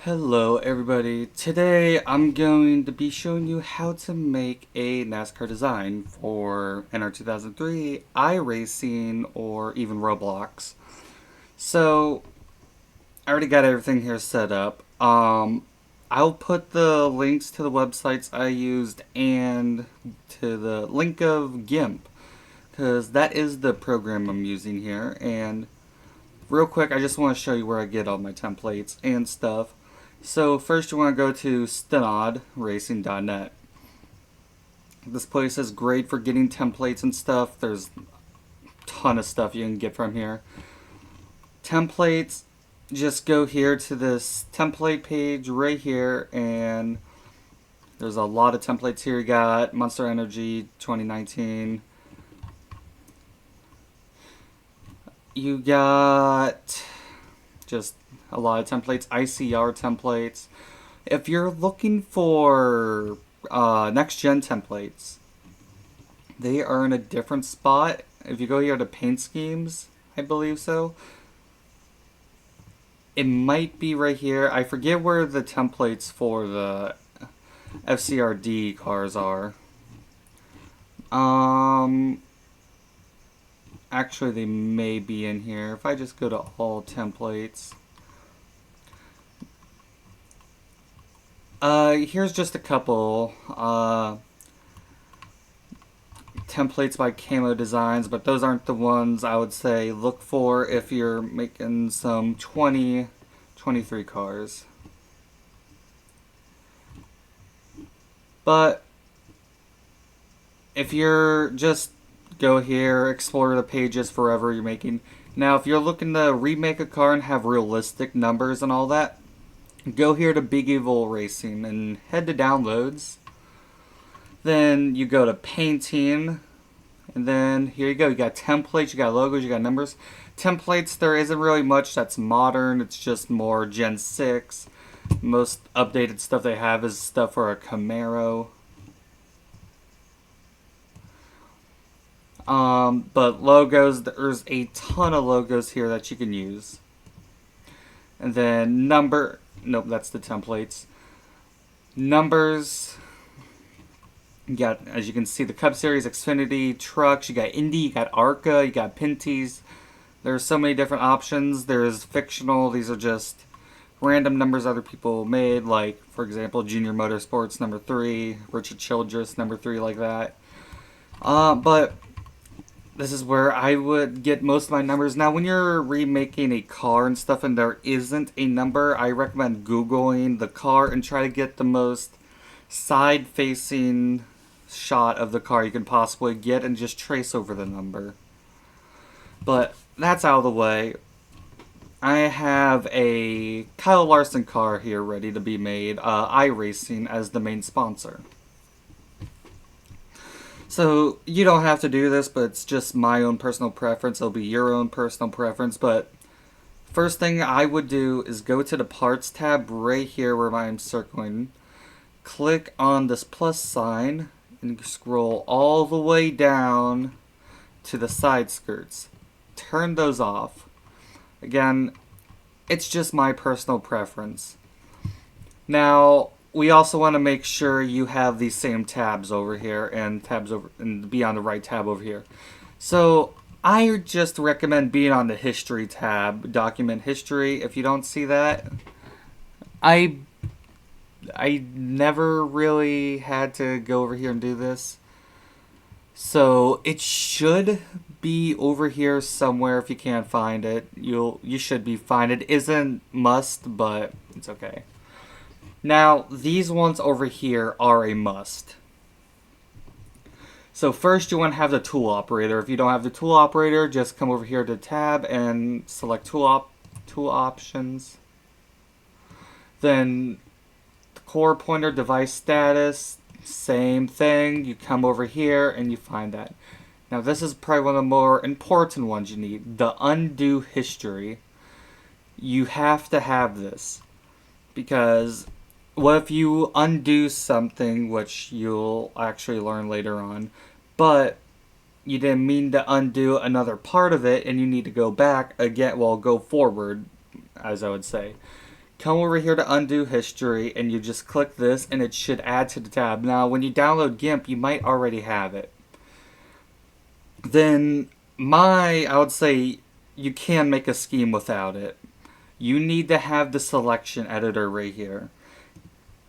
Hello everybody. Today I'm going to be showing you how to make a NASCAR design for NR 2003, iRacing, or even Roblox. So I already got everything here set up. I'll put the links to the websites I used and to the link of Gimp, because that is the program I'm using here. And real quick, I just want to show you where I get all my templates and stuff. So first you want to go to stunodracing.net. This place is great for getting templates and stuff. There's a ton of stuff you can get from here. Templates, just go here to this template page right here, and there's a lot of templates here. You got Monster Energy 2019. You got just a lot of templates, ICR templates. If you're looking for next gen templates, they are in a different spot. If you go here to paint schemes, I believe so. It might be right here. I forget where the templates for the FCRD cars are. Actually, they may be in here. If I just go to all templates. Here's just a couple templates by Camo Designs, but those aren't the ones I would say look for if you're making some 2023 cars. But if you're just go here, explore the pages forever you're making. Now, if you're looking to remake a car and have realistic numbers and all that, go here to Big Evil Racing and head to downloads. Then you go to painting, and then here you go. You got templates, you got logos, you got numbers. Templates, there isn't really much that's modern. It's just more Gen 6. Most updated stuff they have is stuff for a Camaro. But logos, there's a ton of logos here that you can use. And then nope, that's the templates. Numbers, you got, as you can see, the Cup Series, Xfinity, trucks, you got Indy, you got ARCA, you got Pinties. There's so many different options. There's fictional, these are just random numbers other people made, like, for example, Junior Motorsports number 3, Richard Childress number 3, like that. But this is where I would get most of my numbers. Now, when you're remaking a car and stuff and there isn't a number, I recommend Googling the car and try to get the most side-facing shot of the car you can possibly get and just trace over the number. But that's out of the way. I have a Kyle Larson car here ready to be made, iRacing as the main sponsor. So you don't have to do this, but it's just my own personal preference. It'll be your own personal preference. But first thing I would do is go to the parts tab right here where I'm circling. Click on this plus sign and scroll all the way down to the side skirts. Turn those off. Again, it's just my personal preference. Now, we also want to make sure you have these same tabs over here and tabs over and be on the right tab over here. So I just recommend being on the history tab, document history. If you don't see that, I never really had to go over here and do this. So it should be over here somewhere. If you can't find it, you should be fine. It isn't must, but it's okay. Now, these ones over here are a must. So first you want to have the tool operator. If you don't have the tool operator, just come over here to tab and select tool options. Then the core pointer device status, same thing. You come over here and you find that. Now this is probably one of the more important ones you need. The undo history. You have to have this. Because what if you undo something, which you'll actually learn later on, but you didn't mean to undo another part of it and you need to go back again, well, go forward, as I would say. come over here to undo history, and you just click this, and it should add to the tab. Now, when you download Gimp, you might already have it. Then, I would say you can make a scheme without it. You need to have the selection editor right here.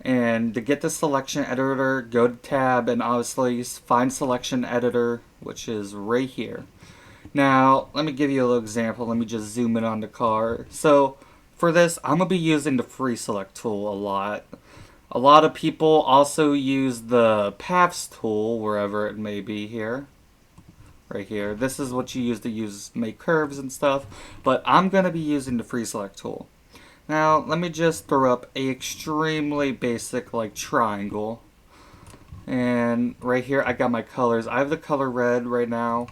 And to get the selection editor, go to tab and obviously find selection editor, which is right here. Now, let me give you a little example. Let me just zoom in on the car. So, for this, I'm going to be using the free select tool a lot. A lot of people also use the paths tool, wherever it may be here. Right here. This is what you use to make curves and stuff. But I'm going to be using the free select tool. Now, let me just throw up a extremely basic, like, triangle. And right here, I got my colors. I have the color red right now.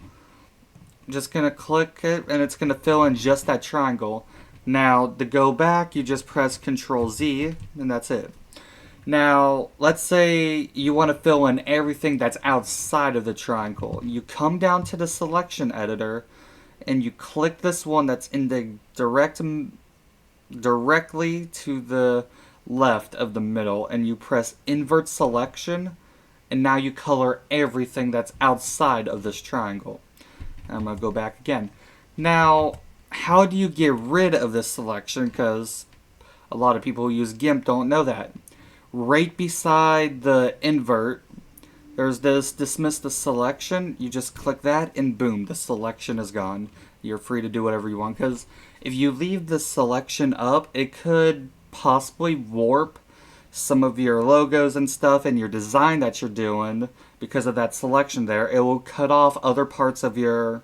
I'm just going to click it, and it's going to fill in just that triangle. Now, to go back, you just press Control Z, and that's it. Now, let's say you want to fill in everything that's outside of the triangle. You come down to the selection editor, and you click this one that's in the directly to the left of the middle, and you press invert selection, and now you color everything that's outside of this triangle. I'm going to go back again. Now, how do you get rid of this selection? Because a lot of people who use Gimp don't know that. Right beside the invert, there's this dismiss the selection. You just click that, and boom, the selection is gone. You're free to do whatever you want, because if you leave the selection up, it could possibly warp some of your logos and stuff and your design that you're doing because of that selection there. It will cut off other parts of your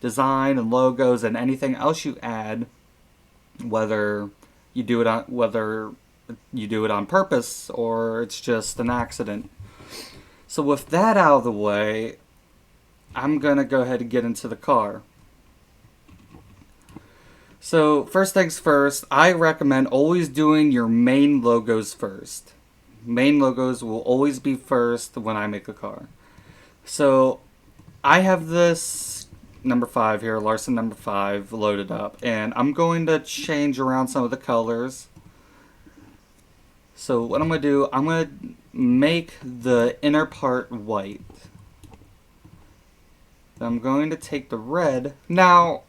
design and logos and anything else you add, whether you do it on purpose or it's just an accident. So with that out of the way, I'm going to go ahead and get into the car. So first things first, I recommend always doing your main logos first. Main logos will always be first when I make a car. So I have this number 5 here, Larson number 5, loaded up. And I'm going to change around some of the colors. So what I'm going to do, I'm going to make the inner part white. I'm going to take the red. Now,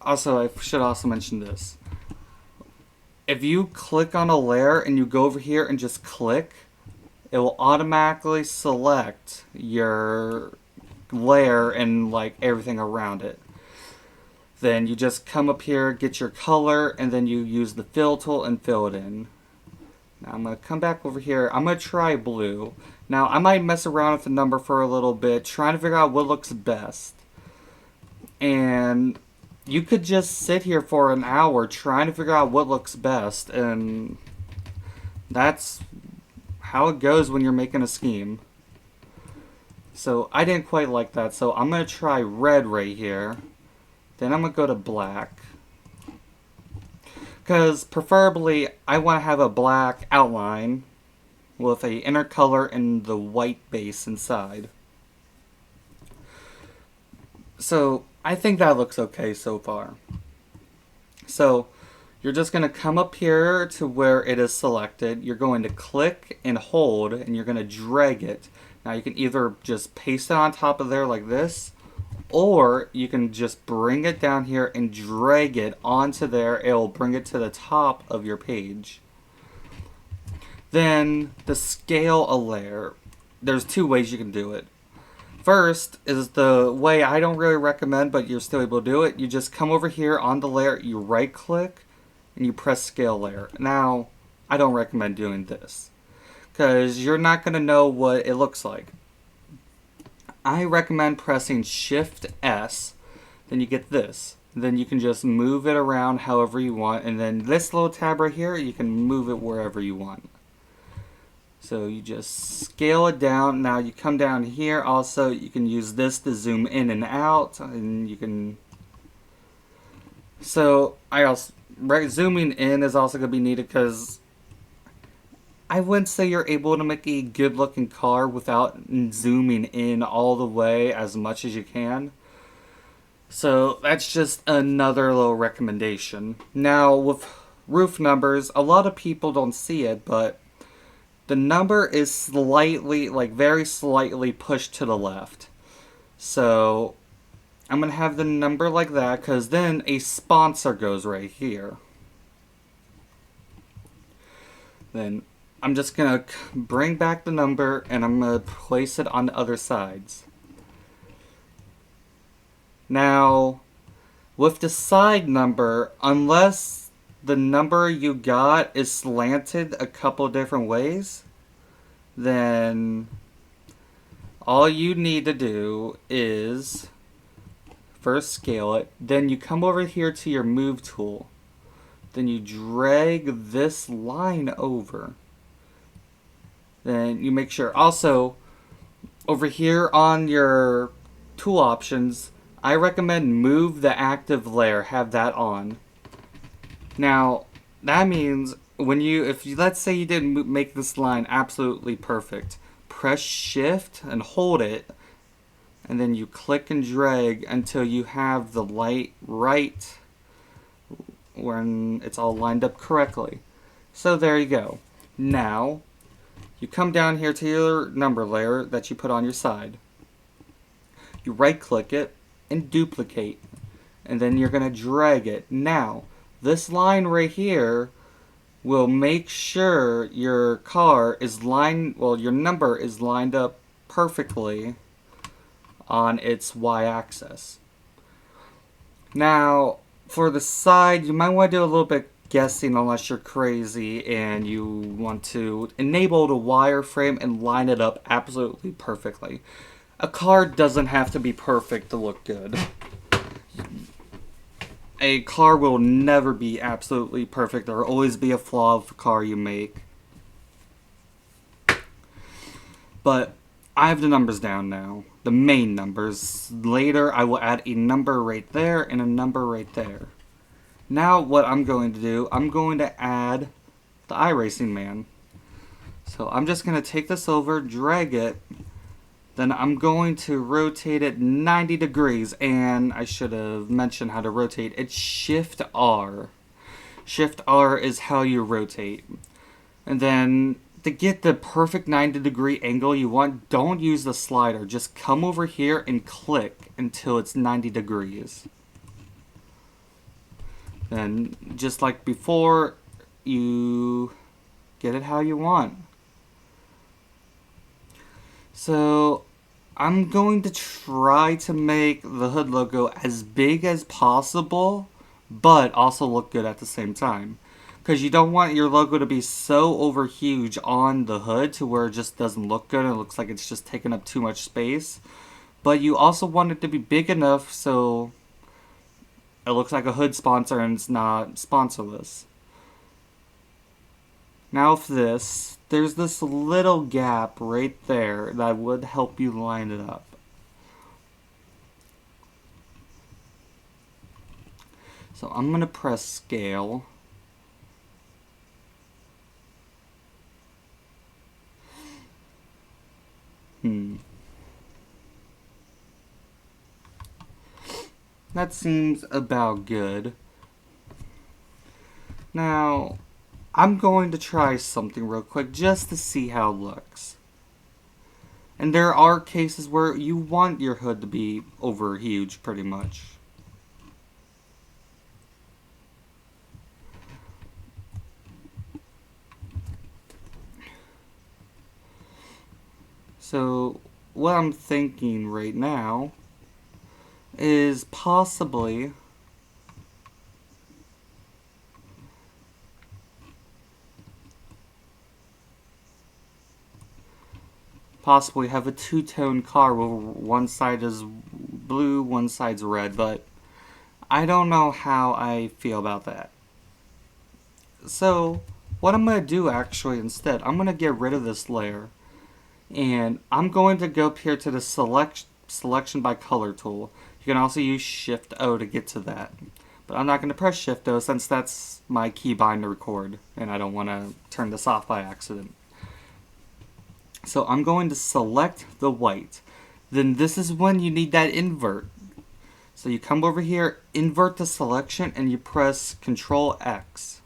also, I should also mention this. If you click on a layer and you go over here and just click, it will automatically select your layer and like everything around it. Then you just come up here, get your color, and then you use the fill tool and fill it in. Now I'm going to come back over here. I'm going to try blue. Now I might mess around with the number for a little bit, trying to figure out what looks best. And you could just sit here for an hour trying to figure out what looks best, and that's how it goes when you're making a scheme. So I didn't quite like that, so I'm going to try red right here. Then I'm going to go to black. Because preferably I want to have a black outline with a inner color and the white base inside. So I think that looks okay so far. So you're just going to come up here to where it is selected. You're going to click and hold, and you're going to drag it. Now you can either just paste it on top of there like this, or you can just bring it down here and drag it onto there. It'll bring it to the top of your page. Then to scale a layer, there's 2 ways you can do it. First is the way I don't really recommend, but you're still able to do it. You just come over here on the layer, you right click, and you press scale layer. Now, I don't recommend doing this, because you're not going to know what it looks like. I recommend pressing Shift S, then you get this. Then you can just move it around however you want, and then this little tab right here, you can move it wherever you want. So you just scale it down. Now you come down here also, you can use this to zoom in and out, and you can... So zooming in is also going to be needed, because I wouldn't say you're able to make a good looking car without zooming in all the way as much as you can. So that's just another little recommendation. Now, with roof numbers, a lot of people don't see it, but the number is slightly, like very slightly pushed to the left. So I'm going to have the number like that because then a sponsor goes right here. Then I'm just going to bring back the number and I'm going to place it on the other sides. Now, with the side number, unless the number you got is slanted a couple different ways, then all you need to do is first scale it, then you come over here to your move tool, then you drag this line over, then you make sure also over here on your tool options, I recommend move the active layer, have that on. Now that means if you let's say you didn't make this line absolutely perfect, press shift and hold it, and then you click and drag until you have the light right when it's all lined up correctly. So there you go. Now you come down here to your number layer that you put on your side. You right click it and duplicate, and then you're going to drag it. Now this line right here will make sure your car is your number is lined up perfectly on its y-axis. Now, for the side, you might want to do a little bit guessing unless you're crazy and you want to enable the wireframe and line it up absolutely perfectly. A car doesn't have to be perfect to look good. A car will never be absolutely perfect. There will always be a flaw of the car you make. But I have the numbers down now. The main numbers. Later I will add a number right there and a number right there. Now what I'm going to do, I'm going to add the iRacing Man. So I'm just going to take this over, drag it, then I'm going to rotate it 90 degrees, and I should have mentioned how to rotate. It's Shift R. Shift R is how you rotate. And then to get the perfect 90-degree angle you want, don't use the slider. Just come over here and click until it's 90 degrees. Then, just like before, you get it how you want. So, I'm going to try to make the hood logo as big as possible, but also look good at the same time. Because you don't want your logo to be so over huge on the hood to where it just doesn't look good and it looks like it's just taking up too much space. But you also want it to be big enough so it looks like a hood sponsor and it's not sponsorless. Now for this, there's this little gap right there that would help you line it up. So I'm going to press scale. That seems about good. Now, I'm going to try something real quick just to see how it looks. And there are cases where you want your hood to be over huge pretty much. So, what I'm thinking right now is possibly have a two-tone car where one side is blue, one side's red, but I don't know how I feel about that. So, what I'm going to do actually instead, I'm going to get rid of this layer, and I'm going to go up here to the selection by color tool. You can also use Shift O to get to that. But I'm not going to press Shift O since that's my keybind to record, and I don't want to turn this off by accident. So I'm going to select the white. Then this is when you need that invert. So you come over here, invert the selection, and you press Control X.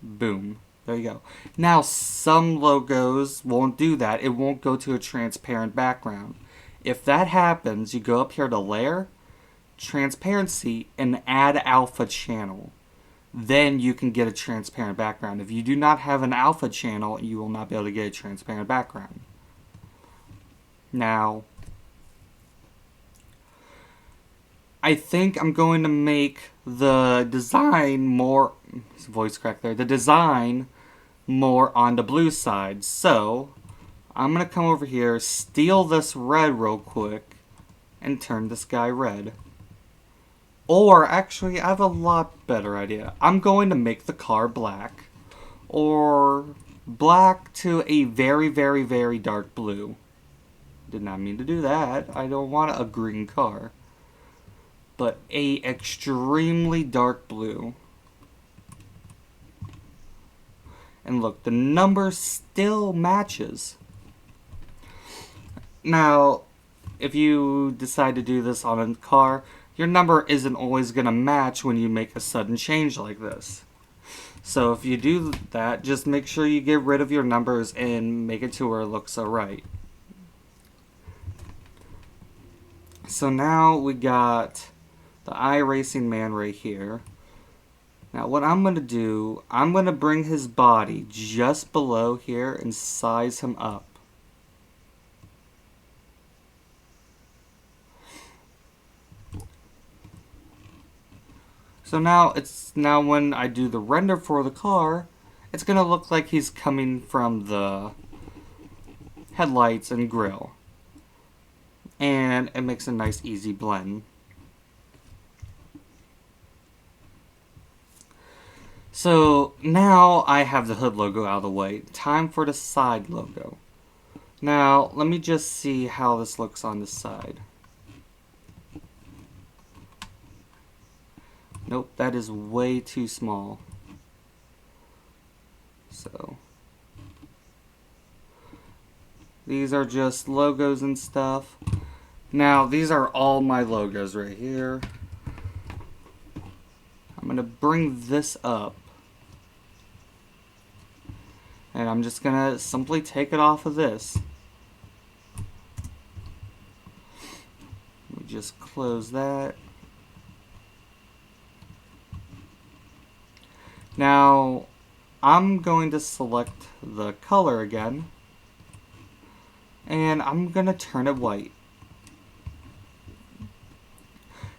Boom. There you go. Now, some logos won't do that. It won't go to a transparent background. If that happens, you go up here to Layer, Transparency, and Add Alpha Channel. Then you can get a transparent background. If you do not have an alpha channel, you will not be able to get a transparent background. Now, I think I'm going to make the design more, voice crack there, the design more on the blue side. So, I'm going to come over here, steal this red real quick, and turn this guy red. Or, actually, I have a lot better idea. I'm going to make the car black. Or black to a very, very, very dark blue. Did not mean to do that. I don't want a green car. But a extremely dark blue. And look, the number still matches. Now, if you decide to do this on a car, your number isn't always going to match when you make a sudden change like this. So if you do that, just make sure you get rid of your numbers and make it to where it looks alright. So now we got the iRacing man right here. Now what I'm going to do, I'm going to bring his body just below here and size him up. So now when I do the render for the car, it's going to look like he's coming from the headlights and grille. And it makes a nice easy blend. So now I have the hood logo out of the way. Time for the side logo. Now let me just see how this looks on the side. Nope, that is way too small. So these are just logos and stuff. Now these are all my logos right here. I'm going to bring this up. And I'm just going to simply take it off of this. Let me just close that. Now, I'm going to select the color again. And I'm going to turn it white.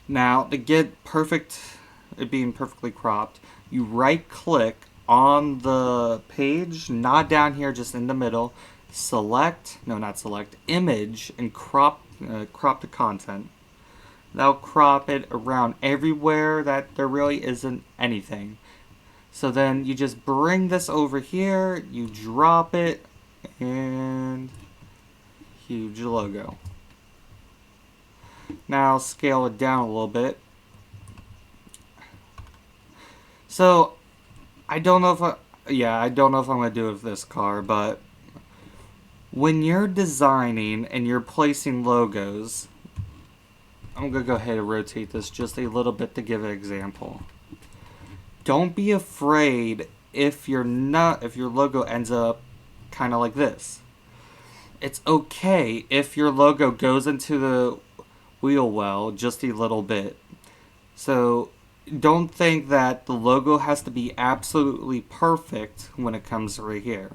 Now, to get it being perfectly cropped, you right click on the page, not down here, just in the middle, image, and crop the content. That'll crop it around everywhere that there really isn't anything. So then you just bring this over here, you drop it, and huge logo. Now scale it down a little bit. So I don't know if I'm going to do it with this car, but when you're designing and you're placing logos, I'm going to go ahead and rotate this just a little bit to give an example. Don't be afraid if your logo ends up kind of like this. It's okay if your logo goes into the wheel well just a little bit. So don't think that the logo has to be absolutely perfect when it comes right here.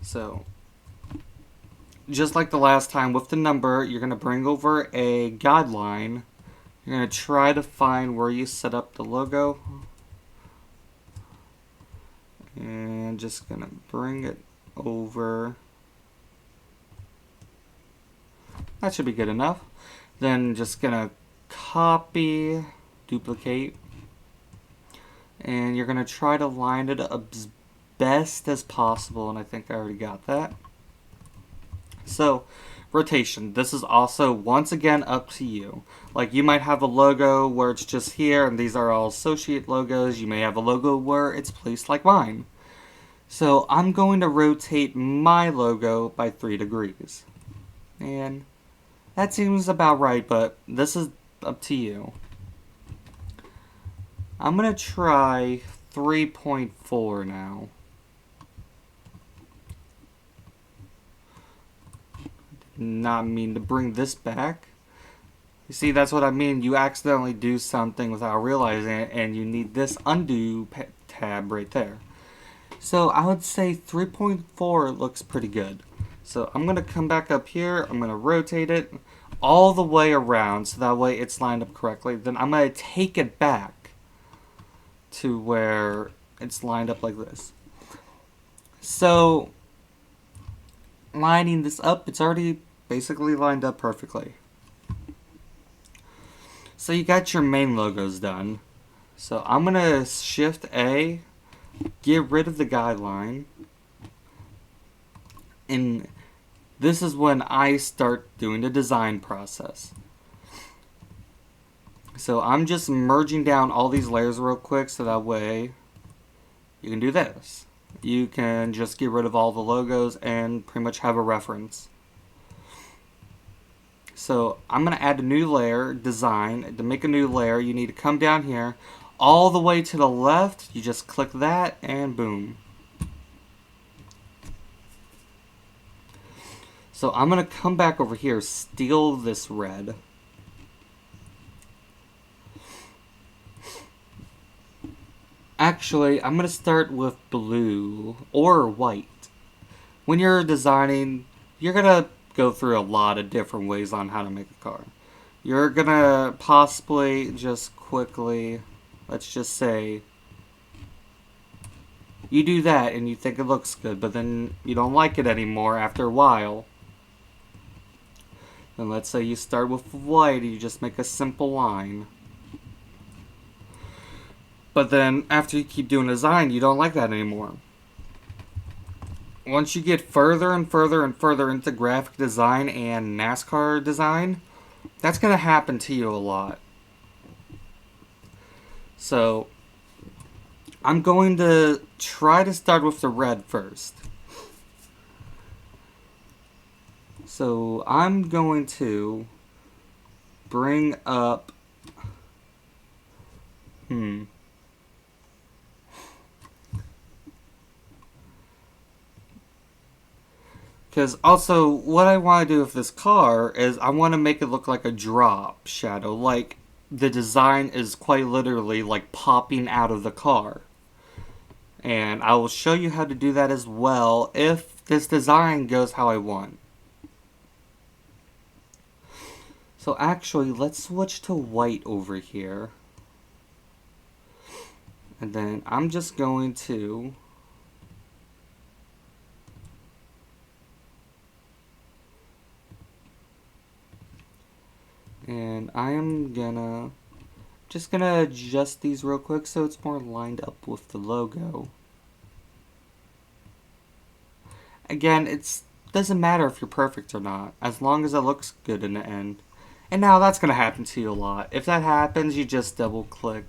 So just like the last time with the number, you're going to bring over a guideline. You're going to try to find where you set up the logo. And just going to bring it over. That should be good enough. Then just going to copy, duplicate. And you're going to try to line it up as best as possible. And I think I already got that. So, rotation. This is also, once again, up to you. Like, you might have a logo where it's just here, and these are all associate logos. You may have a logo where it's placed like mine. So, I'm going to rotate my logo by 3 degrees. And That seems about right, but this is up to you. I'm gonna try 3.4 now. Not mean to bring this back. You see, that's what I mean. You accidentally do something without realizing it, and you need this undo tab right there. So I would say 3.4 looks pretty good. So I'm going to come back up here. I'm going to rotate it all the way around so that way it's lined up correctly. Then I'm going to take it back to where it's lined up like this. So lining this up, it's already basically lined up perfectly. So you got your main logos done. So I'm going to Shift A, get rid of the guideline. And this is when I start doing the design process. So I'm just merging down all these layers real quick so that way you can do this. You can just get rid of all the logos and pretty much have a reference. So I'm going to add a new layer, design. To make a new layer, you need to come down here. All the way to the left, you just click that and boom. So I'm going to come back over here, steal this red. Actually, I'm going to start with blue or white. When you're designing, you're going to go through a lot of different ways on how to make a car. You're going to possibly just quickly, let's just say, you do that and you think it looks good, but then you don't like it anymore after a while. Then let's say you start with white and you just make a simple line. But then after you keep doing design, you don't like that anymore. Once you get further and further and further into graphic design and NASCAR design, that's going to happen to you a lot. So I'm going to try to start with the red first. So I'm going to bring up because also what I want to do with this car is I want to make it look like a drop shadow, like the design is quite literally like popping out of the car. And I will show you how to do that as well if this design goes how I want. So actually, let's switch to white over here. And then I'm just going to and I am just gonna adjust these real quick so it's more lined up with the logo. Again, it doesn't matter if you're perfect or not, as long as it looks good in the end. And now that's going to happen to you a lot. If that happens, you just double click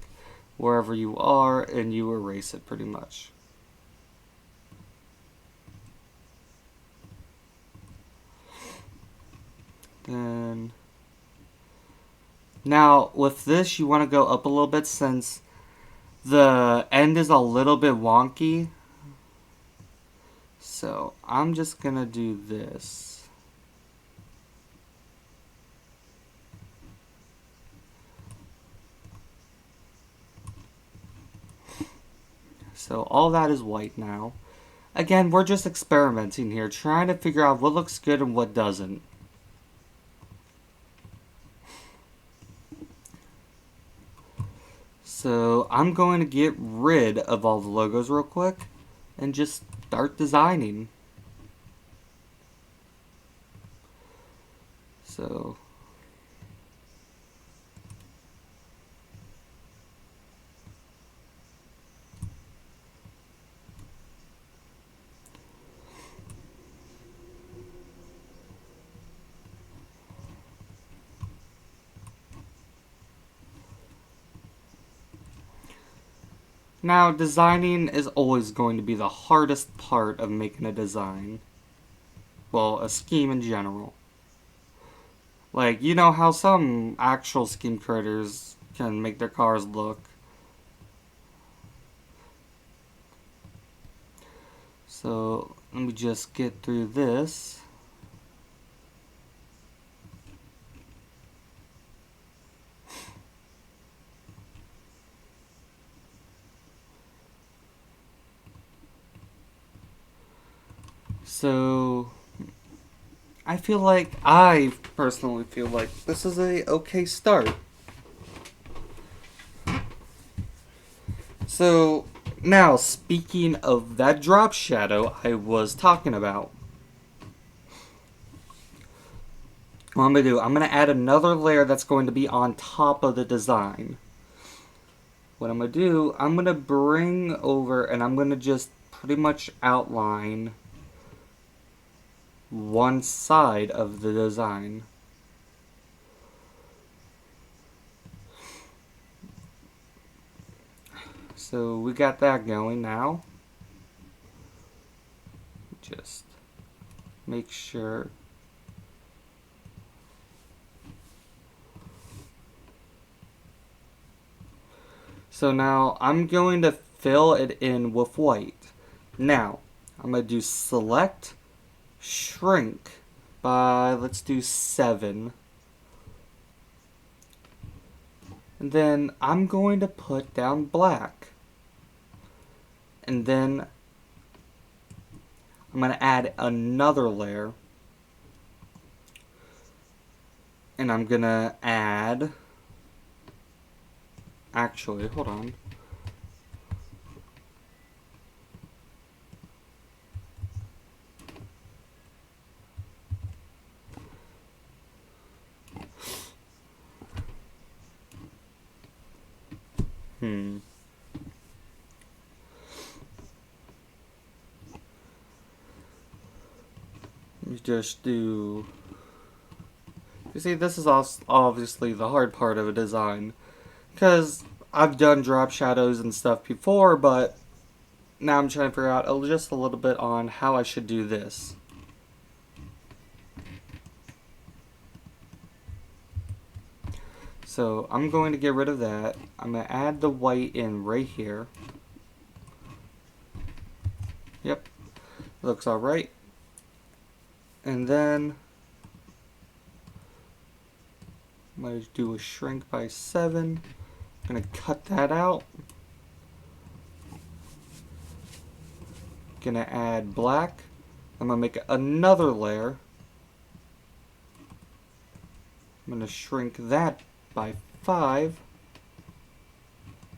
wherever you are and you erase it pretty much. Then now with this you want to go up a little bit since the end is a little bit wonky. So I'm just going to do this. So all that is white now. Again, we're just experimenting here, trying to figure out what looks good and what doesn't. So I'm going to get rid of all the logos real quick and just start designing. So now, designing is always going to be the hardest part of making a design. Well, a scheme in general. Like, you know how some actual scheme creators can make their cars look. So, let me just get through this. So, I personally feel like this is a okay start. So, now speaking of that drop shadow I was talking about, what I'm going to do, I'm going to add another layer that's going to be on top of the design. What I'm going to do, I'm going to bring over and I'm going to just pretty much outline one side of the design. So we got that going now. Just make sure. So now I'm going to fill it in with white. Now, I'm going to do select, shrink by, let's do 7. And then I'm going to put down black. And then I'm going to add another layer. And I'm going to add... Actually, hold on. Let me just do... You see, this is obviously the hard part of a design. Because I've done drop shadows and stuff before, but now I'm trying to figure out just a little bit on how I should do this. So I'm going to get rid of that. I'm going to add the white in right here. Yep, looks alright. And then I'm going to do a shrink by 7. I'm going to cut that out. Going to add black. I'm going to make another layer. I'm going to shrink that by 5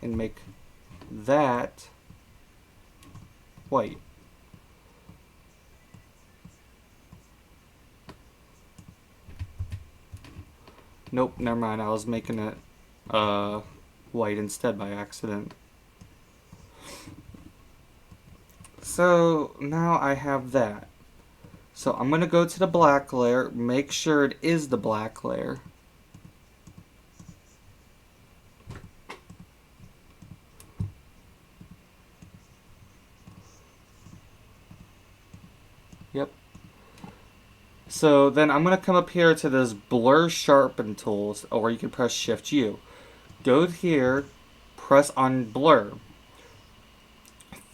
and make that white. Nope, never mind. I was making it white instead by accident. So now I have that. So I'm going to go to the black layer, make sure it is the black layer. Yep. So then I'm going to come up here to this blur sharpen tools, or you can press Shift U. Go here, press on blur.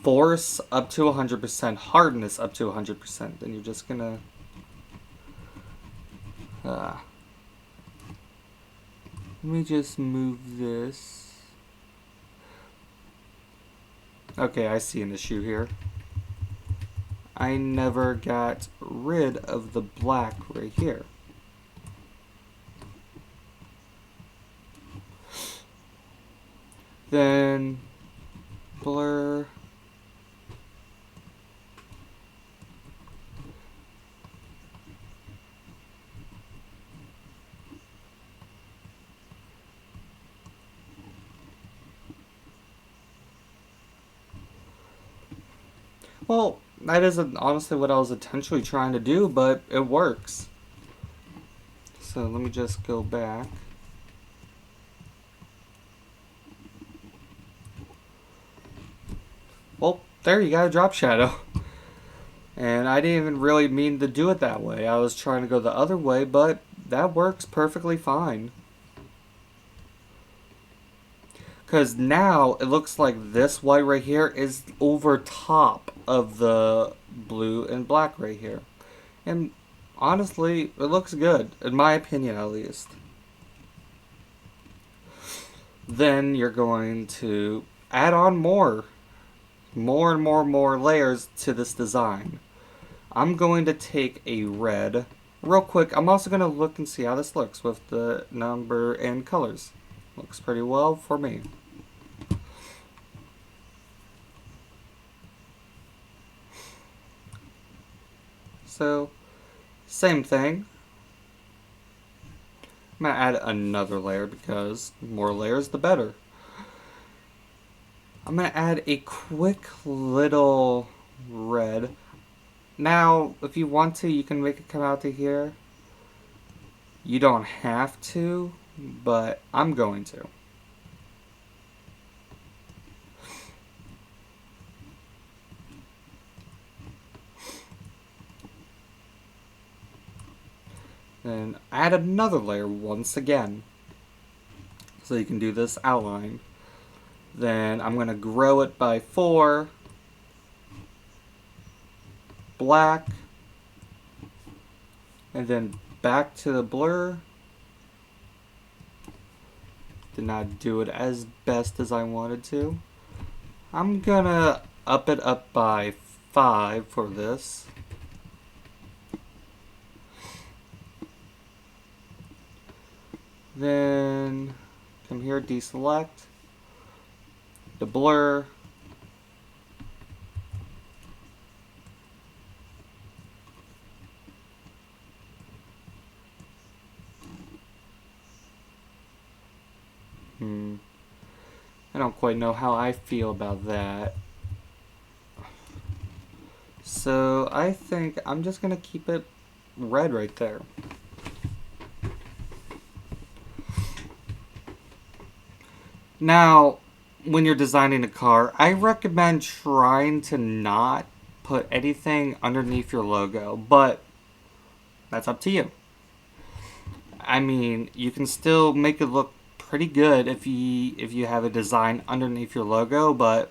Force up to 100%, hardness up to 100%. Then you're just going to... let me just move this. Okay, I see an issue here. I never got rid of the black right here. Then blur. Well, that isn't honestly what I was intentionally trying to do, but it works. So let me just go back. Well, there you got a drop shadow. And I didn't even really mean to do it that way. I was trying to go the other way, but that works perfectly fine. Because now it looks like this white right here is over top of the blue and black right here. And honestly, it looks good, in my opinion at least. Then you're going to add on more and more layers to this design. I'm going to take a red. Real quick, I'm also going to look and see how this looks with the number and colors. Looks pretty well for me. So, same thing. I'm going to add another layer because more layers the better. I'm going to add a quick little red. Now, if you want to, you can make it come out to here. You don't have to, but I'm going to. Then add another layer once again. So you can do this outline. Then I'm going to grow it by 4. Black. And then back to the blur. Did not do it as best as I wanted to. I'm going to up it up by 5 for this. Then come here, deselect the blur. I don't quite know how I feel about that. So I think I'm just gonna keep it red right there. Now, when you're designing a car, I recommend trying to not put anything underneath your logo, but that's up to you. I mean, you can still make it look pretty good if you have a design underneath your logo, but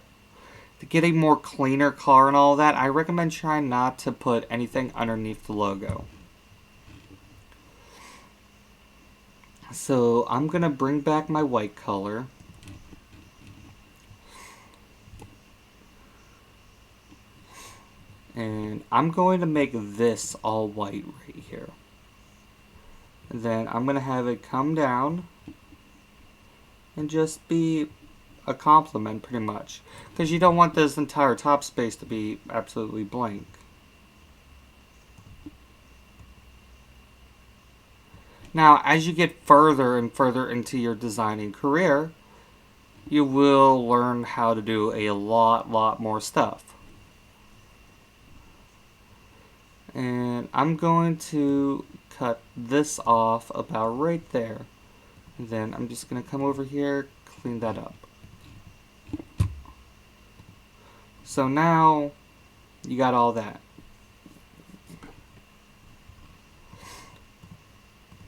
to get a more cleaner car and all that, I recommend trying not to put anything underneath the logo. So I'm gonna bring back my white color. And I'm going to make this all white right here. Then I'm going to have it come down and just be a complement pretty much. Because you don't want this entire top space to be absolutely blank. Now, as you get further and further into your designing career, you will learn how to do a lot more stuff. And I'm going to cut this off about right there. And then I'm just going to come over here, clean that up. So now you got all that.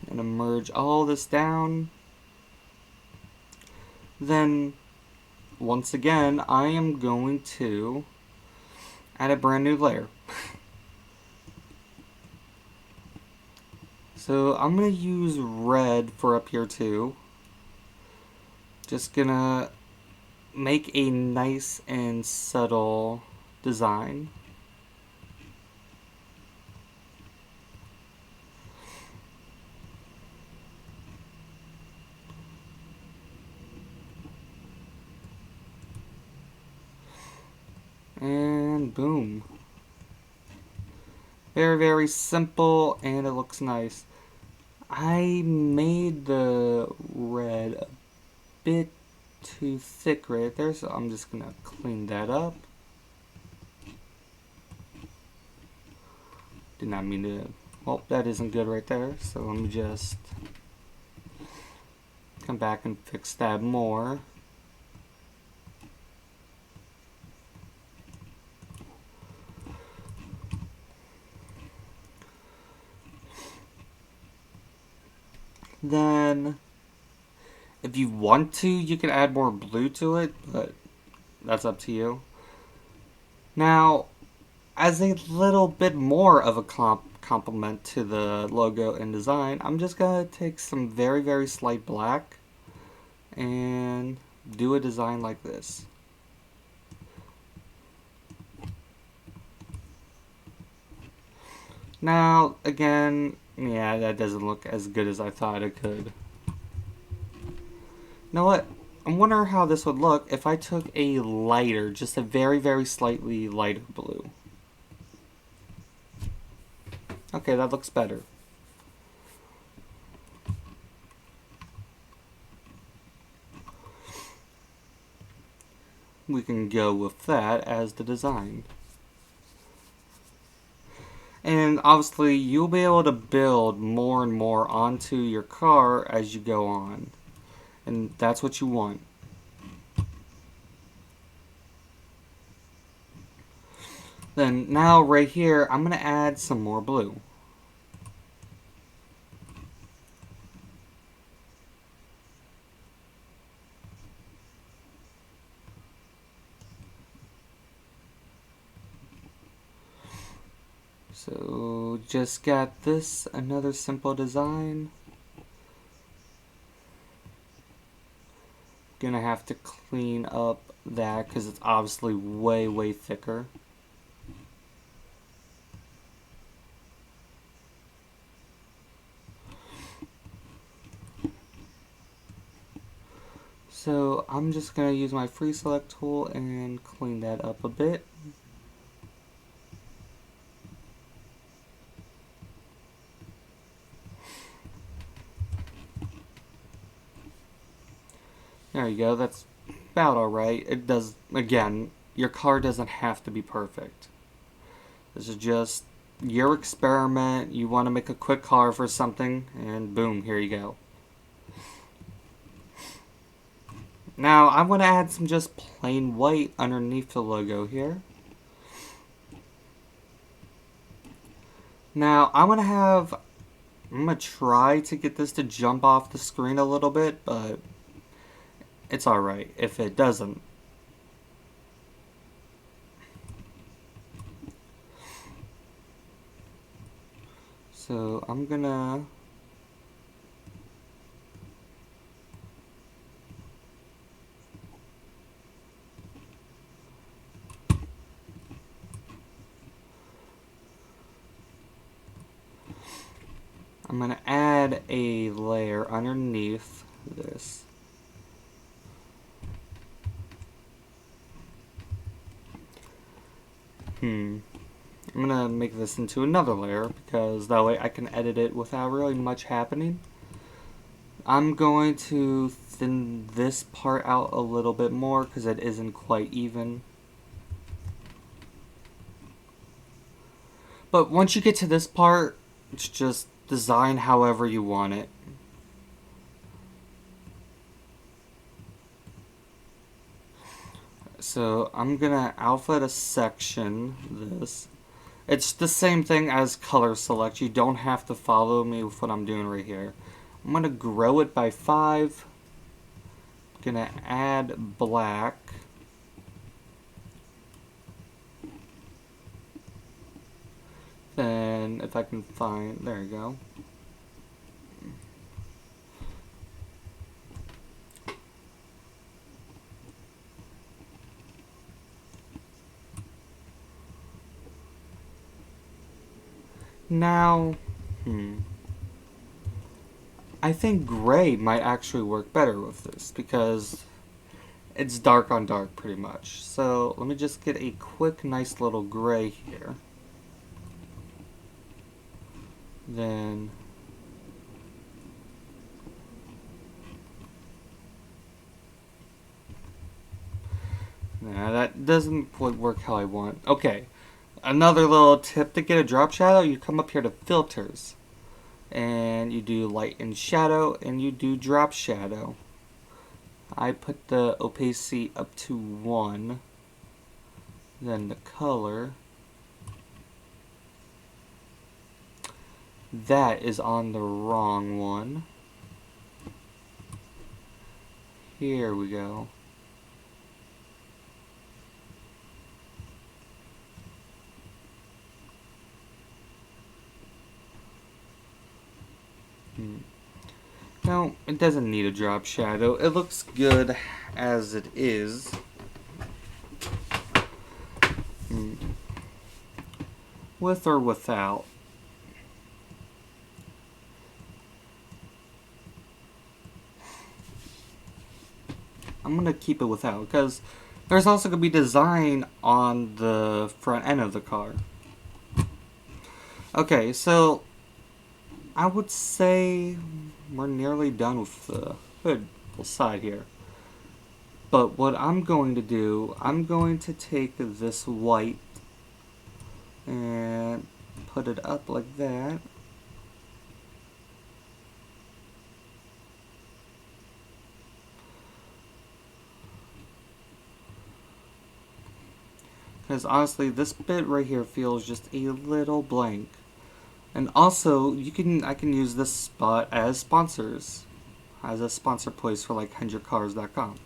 I'm going to merge all this down. Then once again, I am going to add a brand new layer. So I'm going to use red for up here too. Just going to make a nice and subtle design. And boom. Very simple, and it looks nice. I made the red a bit too thick right there, so I'm just gonna clean that up. Did not mean to. Well, that isn't good right there, so let me just come back and fix that more. Then, if you want to, you can add more blue to it, but that's up to you. Now, as a little bit more of a complement to the logo and design, I'm just going to take some very, very slight black and do a design like this. Now, again, yeah, that doesn't look as good as I thought it could. You know what? I'm wondering how this would look if I took a lighter, just a very, very slightly lighter blue. Okay, that looks better. We can go with that as the design. And obviously, you'll be able to build more and more onto your car as you go on. And that's what you want. Then now right here, I'm going to add some more blue. So just got this, another simple design. Gonna have to clean up that because it's obviously way, way thicker. So I'm just gonna use my free select tool and clean that up a bit. There you go, that's about alright. It does, again, your car doesn't have to be perfect. This is just your experiment. You want to make a quick car for something, and boom, here you go. Now, I'm going to add some just plain white underneath the logo here. Now, I'm going to try to get this to jump off the screen a little bit, but it's alright if it doesn't. So I'm gonna add a layer underneath this. I'm gonna make this into another layer because that way I can edit it without really much happening. I'm going to thin this part out a little bit more because it isn't quite even. But once you get to this part, it's just design however you want it. So I'm gonna alpha to section this. It's the same thing as color select. You don't have to follow me with what I'm doing right here. I'm gonna grow it by 5. Gonna add black. Then if I can find, there you go. Now, I think gray might actually work better with this because it's dark on dark pretty much. So let me just get a quick nice little gray here. Then nah, that doesn't quite work how I want. Okay, another little tip to get a drop shadow, you come up here to filters and you do light and shadow and you do drop shadow. I put the opacity up to 1, then the color. That is on the wrong one. Here we go. Now, it doesn't need a drop shadow. It looks good as it is. With or without. I'm going to keep it without because there's also going to be design on the front end of the car. Okay, so I would say we're nearly done with the hood side here. But what I'm going to do, I'm going to take this white and put it up like that. Because honestly, this bit right here feels just a little blank. And also, I can use this spot as sponsors. As a sponsor place for like 100cars.com.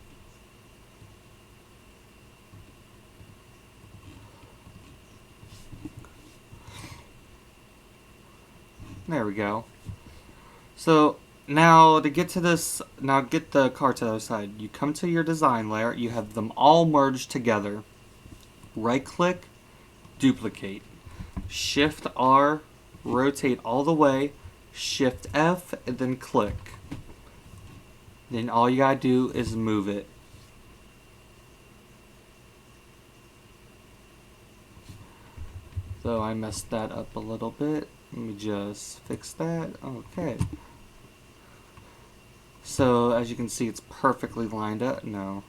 There we go. So now to get to this, now get the car to the other side. You come to your design layer, you have them all merged together. Right click, duplicate. Shift R, rotate all the way. Shift F, and then click. Then all you gotta do is move it. So I messed that up a little bit. Let me just fix that. Okay. So as you can see, it's perfectly lined up. No.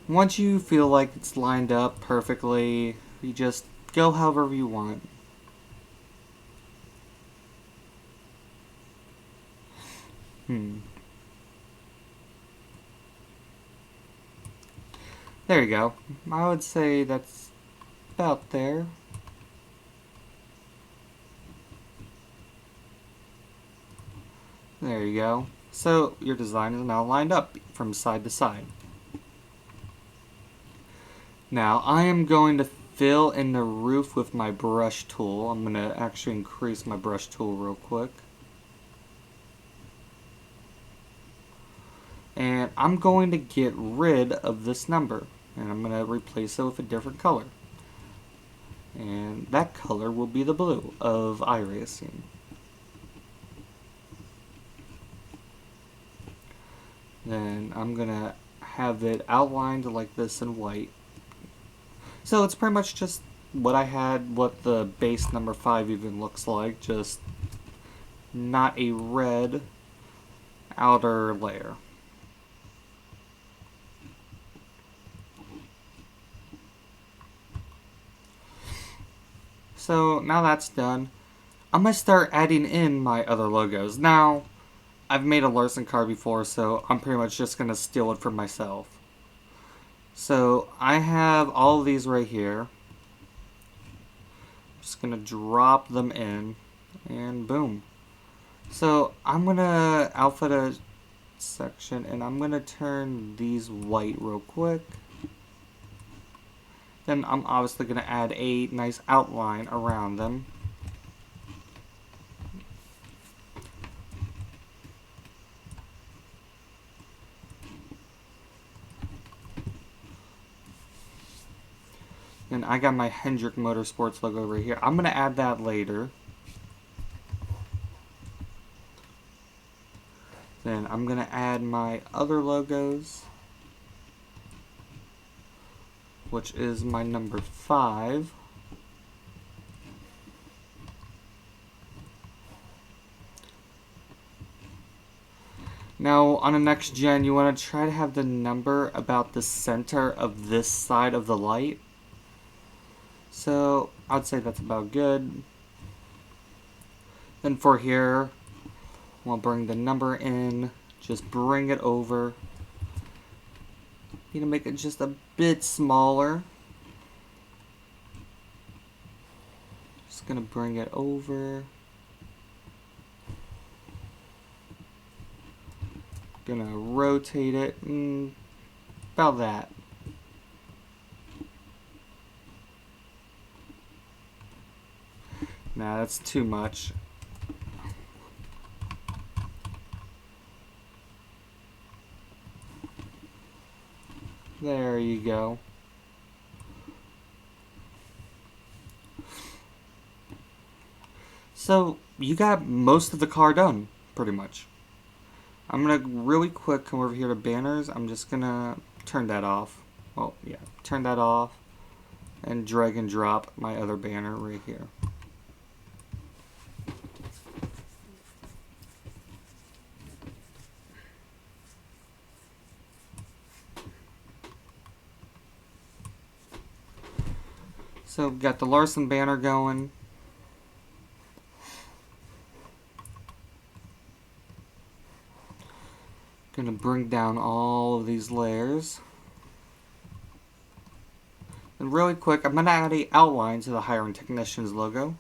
Once you feel like it's lined up perfectly, you just go however you want. There you go. I would say that's about there. There you go. So your design is now lined up from side to side. Now I am going to fill in the roof with my brush tool. I'm going to actually increase my brush tool real quick. And I'm going to get rid of this number. And I'm going to replace it with a different color. And that color will be the blue of iRacing. Then I'm going to have it outlined like this in white. So it's pretty much just what I had, what the base number 5 even looks like, just not a red outer layer. So now that's done, I'm going to start adding in my other logos. Now, I've made a Larson car before, so I'm pretty much just going to steal it for myself. So I have all of these right here. I'm just going to drop them in, and boom. So I'm going to outfit a section, and I'm going to turn these white real quick. Then I'm obviously going to add a nice outline around them. And I got my Hendrick Motorsports logo right here. I'm going to add that later. Then I'm going to add my other logos, which is my number 5. Now, on the next gen, you want to try to have the number about the center of this side of the light. So, I'd say that's about good. Then for here, we'll bring the number in, just bring it over. You know, make it just a bit smaller. Just gonna bring it over. Gonna rotate it about that. Nah, that's too much. There you go. So you got most of the car done, pretty much. I'm gonna really quick come over here to banners. I'm just gonna turn that off. Well, yeah, turn that off and drag and drop my other banner right here. So got the Larson banner going. Gonna bring down all of these layers. And really quick, I'm gonna add an outline to the Hiring Technicians logo.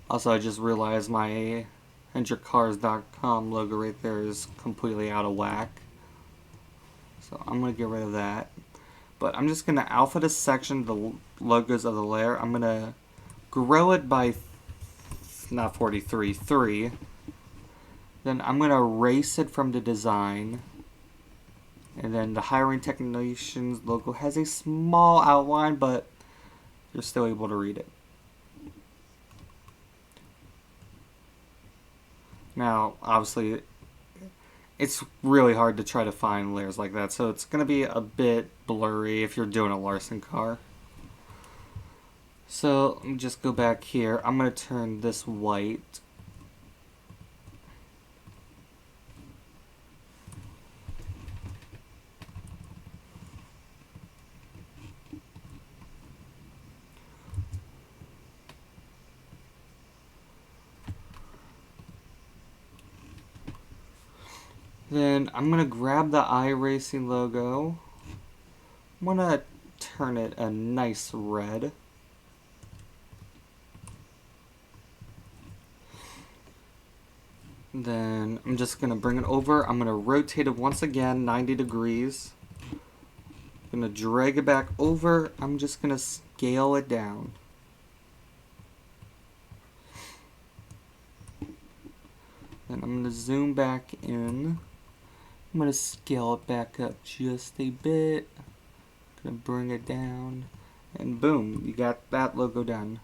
Also, I just realized my EnterCars.com logo right there is completely out of whack. So I'm gonna get rid of that. But I'm just gonna alpha this section, the logos of the layer. I'm gonna grow it by not 43, 3. Then I'm gonna erase it from the design. And then the Hiring Technicians logo has a small outline, but you're still able to read it. Now, obviously, it's really hard to try to find layers like that, so it's going to be a bit blurry if you're doing a Larson car. So, let me just go back here. I'm going to turn this white. Then I'm going to grab the iRacing logo. I'm going to turn it a nice red. Then I'm just going to bring it over. I'm going to rotate it once again 90 degrees. I'm going to drag it back over. I'm just going to scale it down. Then I'm going to zoom back in. I'm going to scale it back up just a bit. Going to bring it down. And boom, you got that logo done.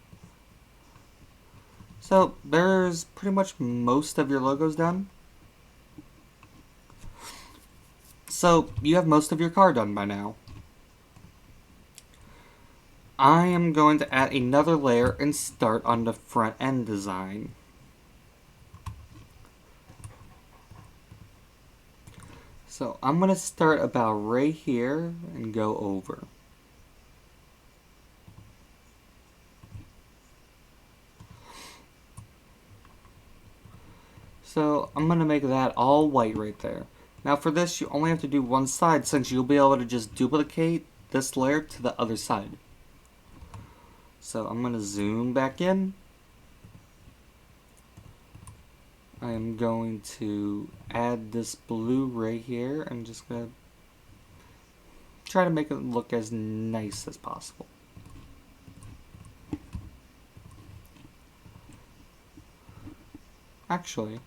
So there's pretty much most of your logos done. So you have most of your car done by now. I am going to add another layer and start on the front end design. So I'm going to start about right here and go over. So I'm going to make that all white right there. Now for this, you only have to do one side since you'll be able to just duplicate this layer to the other side. So I'm going to zoom back in. I am going to add this blue right here and just going to try to make it look as nice as possible. Actually,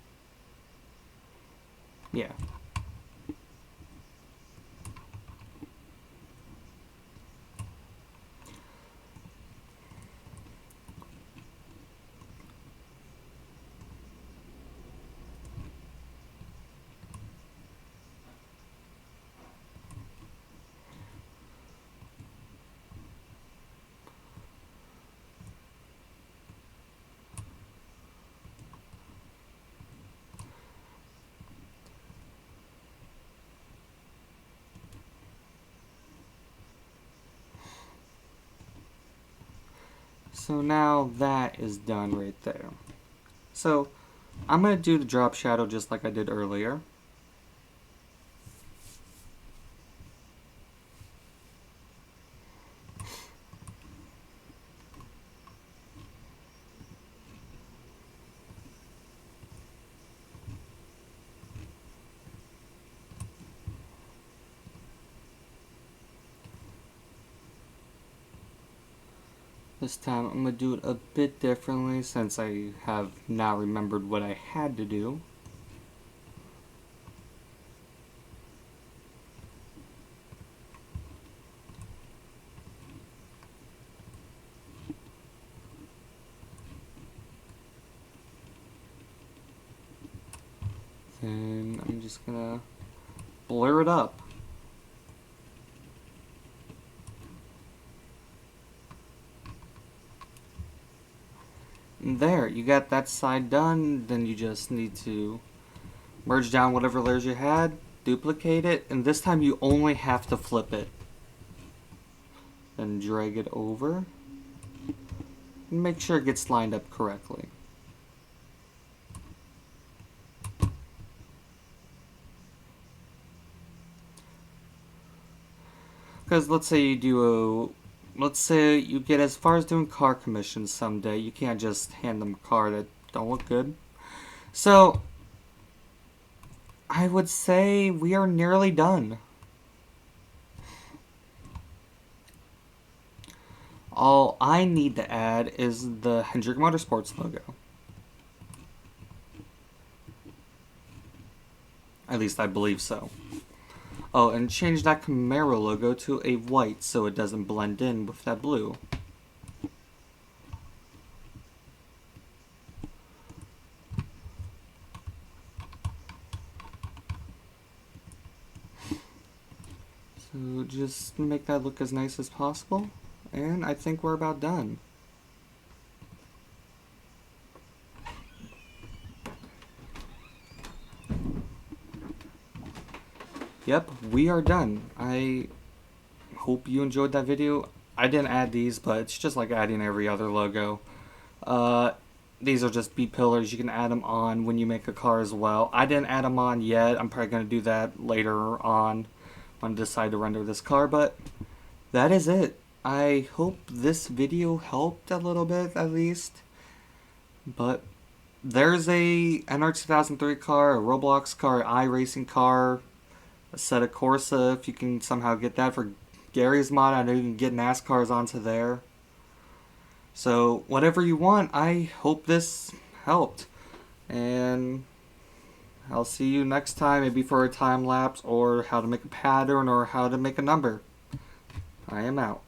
yeah. So now that is done right there. So I'm going to do the drop shadow just like I did earlier. This time I'm going to do it a bit differently since I have now remembered what I had to do. Then I'm just going to blur it up. And there, you got that side done. Then you just need to merge down whatever layers you had, duplicate it, and this time you only have to flip it. Then drag it over. And make sure it gets lined up correctly. Because let's say you get as far as doing car commissions someday, you can't just hand them a car that don't look good. So, I would say we are nearly done. All I need to add is the Hendrick Motorsports logo. At least I believe so. Oh, and change that Camaro logo to a white so it doesn't blend in with that blue. So just make that look as nice as possible. And I think we're about done. Yep, we are done. I hope you enjoyed that video. I didn't add these, but it's just like adding every other logo. These are just B-pillars. You can add them on when you make a car as well. I didn't add them on yet. I'm probably going to do that later on when I decide to render this car, but that is it. I hope this video helped a little bit at least. But there's a NR 2003 car, a Roblox car, an iRacing car, a set of Corsa, if you can somehow get that for Gary's mod. I know you can get NASCARs onto there. So whatever you want, I hope this helped. And I'll see you next time, maybe for a time lapse or how to make a pattern or how to make a number. I am out.